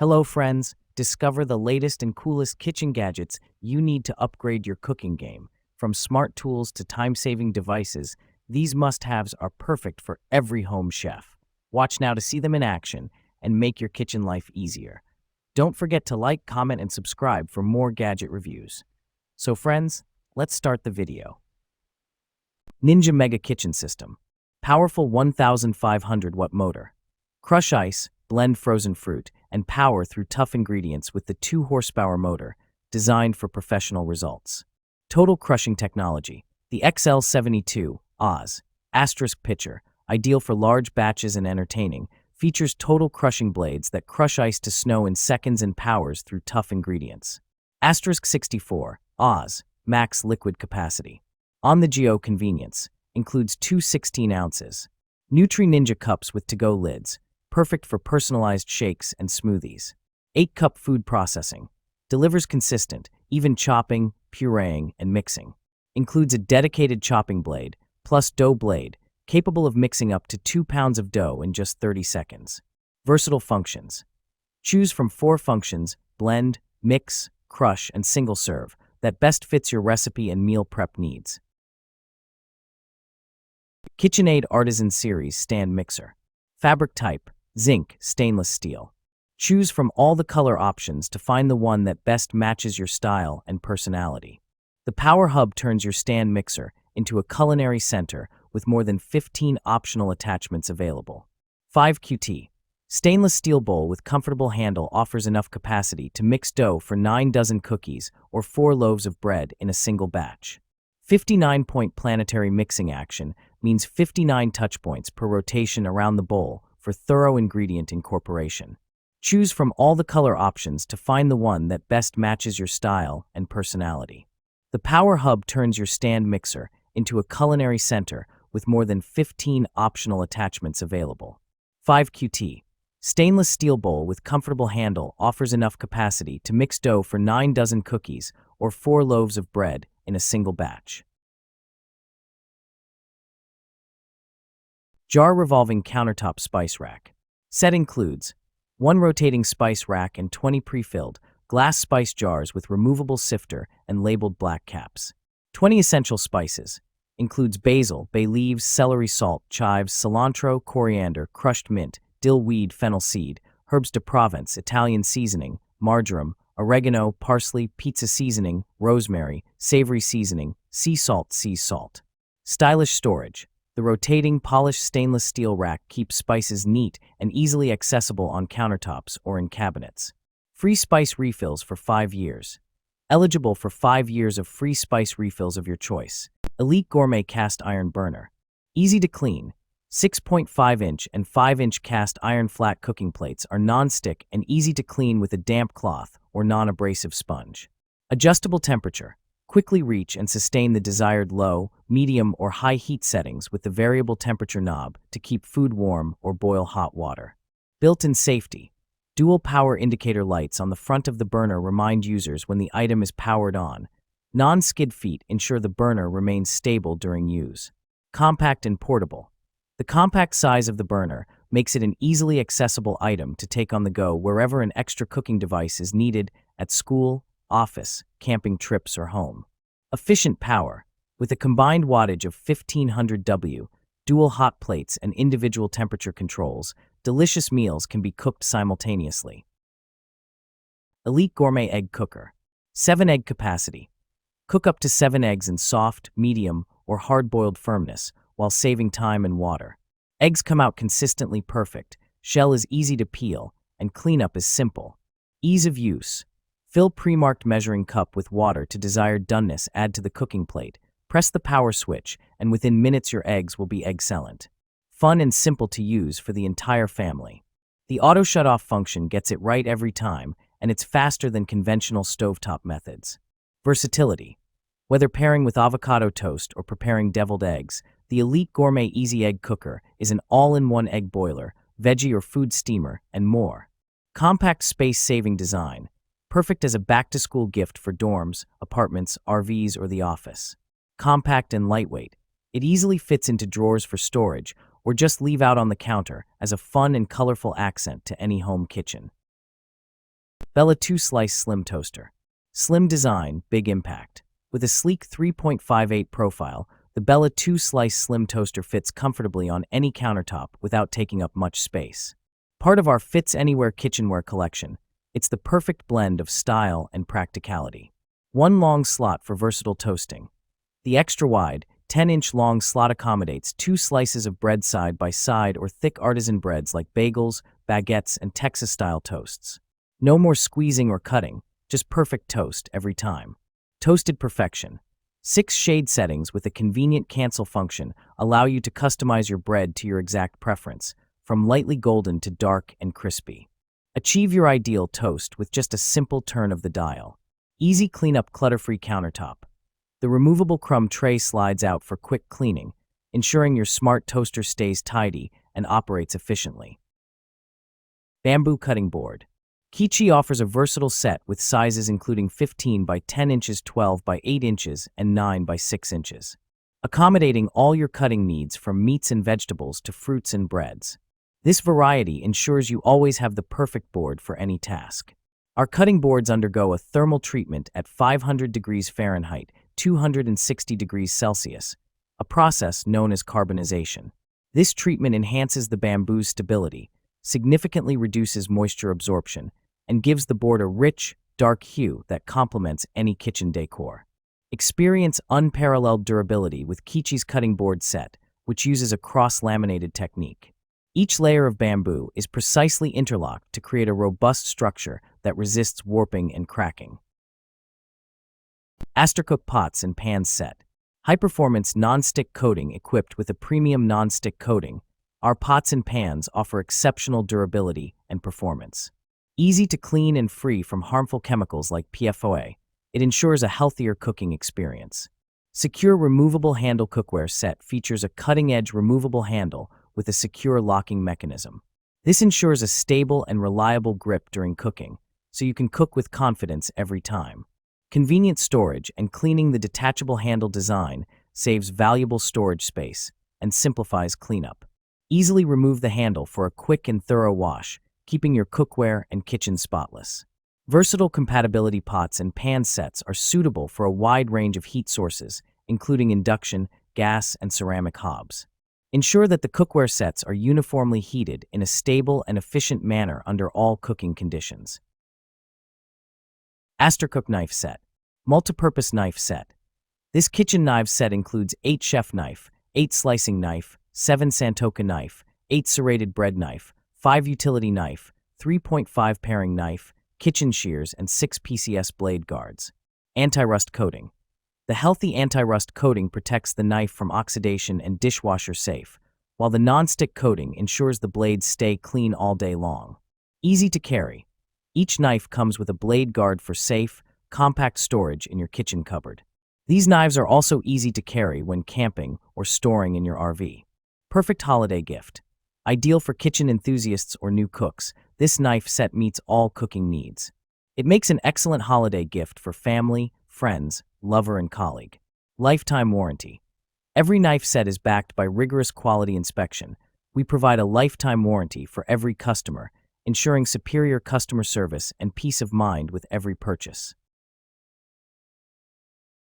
Hello, friends. Discover the latest and coolest kitchen gadgets you need to upgrade your cooking game. From smart tools to time-saving devices, these must-haves are perfect for every home chef. Watch now to see them in action and make your kitchen life easier. Don't forget to like, comment, and subscribe for more gadget reviews. So, friends, let's start the video. Ninja Mega Kitchen System. Powerful 1,500 watt motor. Crush ice, blend frozen fruit, and power through tough ingredients with the 2 horsepower motor, designed for professional results. Total crushing technology. The XL72 Oz asterisk pitcher, ideal for large batches and entertaining, features total crushing blades that crush ice to snow in seconds and powers through tough ingredients. Asterisk 64 Oz max liquid capacity. On the go convenience, includes 2 16 ounces. Nutri Ninja cups with to-go lids, perfect for personalized shakes and smoothies. 8-cup food processing. Delivers consistent, even chopping, pureeing, and mixing. Includes a dedicated chopping blade, plus dough blade, capable of mixing up to 2 pounds of dough in just 30 seconds. Versatile functions. Choose from 4 functions: blend, mix, crush, and single serve, that best fits your recipe and meal prep needs. KitchenAid Artisan Series Stand Mixer. Fabric type: zinc, stainless steel. Choose from all the color options to find the one that best matches your style and personality. The Power Hub turns your stand mixer into a culinary center with more than 15 optional attachments available. 5QT. Stainless steel bowl with comfortable handle offers enough capacity to mix dough for 9 dozen cookies or 4 loaves of bread in a single batch. 59-point planetary mixing action means 59 touch points per rotation around the bowl for thorough ingredient incorporation. Choose from all the color options to find the one that best matches your style and personality. The Power Hub turns your stand mixer into a culinary center with more than 15 optional attachments available. 5QT. Stainless steel bowl with comfortable handle offers enough capacity to mix dough for 9 dozen cookies or 4 loaves of bread in a single batch. Jar revolving countertop spice rack. Set includes 1 rotating spice rack and 20 pre-filled glass spice jars with removable sifter and labeled black caps. 20 essential spices. Includes basil, bay leaves, celery salt, chives, cilantro, coriander, crushed mint, dill weed, fennel seed, herbs de Provence, Italian seasoning, marjoram, oregano, parsley, pizza seasoning, rosemary, savory seasoning, sea salt. Stylish storage. The rotating, polished stainless steel rack keeps spices neat and easily accessible on countertops or in cabinets. Free spice refills for 5 years. Eligible for 5 years of free spice refills of your choice. Elite Gourmet Cast Iron Burner. Easy to clean. 6.5-inch and 5-inch cast iron flat cooking plates are non-stick and easy to clean with a damp cloth or non-abrasive sponge. Adjustable temperature. Quickly reach and sustain the desired low, medium, or high heat settings with the variable temperature knob to keep food warm or boil hot water. Built-in safety. Dual power indicator lights on the front of the burner remind users when the item is powered on. Non-skid feet ensure the burner remains stable during use. Compact and portable. The compact size of the burner makes it an easily accessible item to take on the go wherever an extra cooking device is needed, at school, office, camping trips, or home. Efficient power. With a combined wattage of 1500 W, dual hot plates, and individual temperature controls, delicious meals can be cooked simultaneously. Elite Gourmet Egg Cooker. 7-egg capacity. Cook up to 7 eggs in soft, medium, or hard-boiled firmness while saving time and water. Eggs come out consistently perfect, shell is easy to peel, and cleanup is simple. Ease of use. Fill pre-marked measuring cup with water to desired doneness, add to the cooking plate, press the power switch, and within minutes your eggs will be excellent. Fun and simple to use for the entire family. The auto shut-off function gets it right every time, and it's faster than conventional stovetop methods. Versatility. Whether pairing with avocado toast or preparing deviled eggs, the Elite Gourmet Easy Egg Cooker is an all-in-one egg boiler, veggie or food steamer, and more. Compact space-saving design. Perfect as a back-to-school gift for dorms, apartments, RVs, or the office. Compact and lightweight. It easily fits into drawers for storage or just leave out on the counter as a fun and colorful accent to any home kitchen. Bella 2-Slice Slim Toaster. Slim design, big impact. With a sleek 3.58 profile, the Bella 2-Slice Slim Toaster fits comfortably on any countertop without taking up much space. Part of our Fits Anywhere kitchenware collection, it's the perfect blend of style and practicality. One long slot for versatile toasting. The extra-wide, 10-inch long slot accommodates 2 slices of bread side by side or thick artisan breads like bagels, baguettes, and Texas-style toasts. No more squeezing or cutting, just perfect toast every time. Toasted perfection. 6 shade settings with a convenient cancel function allow you to customize your bread to your exact preference, from lightly golden to dark and crispy. Achieve your ideal toast with just a simple turn of the dial. Easy cleanup, clutter-free countertop. The removable crumb tray slides out for quick cleaning, ensuring your smart toaster stays tidy and operates efficiently. Bamboo cutting board. Kichi offers a versatile set with sizes including 15 by 10 inches, 12 by 8 inches, and 9 by 6 inches, accommodating all your cutting needs from meats and vegetables to fruits and breads. This variety ensures you always have the perfect board for any task. Our cutting boards undergo a thermal treatment at 500 degrees Fahrenheit, 260 degrees Celsius, a process known as carbonization. This treatment enhances the bamboo's stability, significantly reduces moisture absorption, and gives the board a rich, dark hue that complements any kitchen decor. Experience unparalleled durability with Kichi's cutting board set, which uses a cross-laminated technique. Each layer of bamboo is precisely interlocked to create a robust structure that resists warping and cracking. Astercook Pots and Pans Set. High-performance non-stick coating equipped with a premium non-stick coating, our pots and pans offer exceptional durability and performance. Easy to clean and free from harmful chemicals like PFOA, it ensures a healthier cooking experience. Secure removable handle cookware set features a cutting-edge removable handle with a secure locking mechanism. This ensures a stable and reliable grip during cooking, so you can cook with confidence every time. Convenient storage and cleaning. The detachable handle design saves valuable storage space and simplifies cleanup. Easily remove the handle for a quick and thorough wash, keeping your cookware and kitchen spotless. Versatile compatibility pots and pan sets are suitable for a wide range of heat sources, including induction, gas, and ceramic hobs. Ensure that the cookware sets are uniformly heated in a stable and efficient manner under all cooking conditions. Astercook Knife Set. Multipurpose Knife Set. This kitchen knife set includes 8 chef knife, 8 slicing knife, 7 Santoka knife, 8 serrated bread knife, 5 utility knife, 3.5 paring knife, kitchen shears, and 6 PCS blade guards. Anti-rust coating. The healthy anti-rust coating protects the knife from oxidation and dishwasher safe, while the non-stick coating ensures the blades stay clean all day long. Easy to carry. Each knife comes with a blade guard for safe, compact storage in your kitchen cupboard. These knives are also easy to carry when camping or storing in your RV. Perfect holiday gift. Ideal for kitchen enthusiasts or new cooks, this knife set meets all cooking needs. It makes an excellent holiday gift for family, friends, lover, and colleague. Lifetime warranty. Every knife set is backed by rigorous quality inspection. We provide a lifetime warranty for every customer, ensuring superior customer service and peace of mind with every purchase.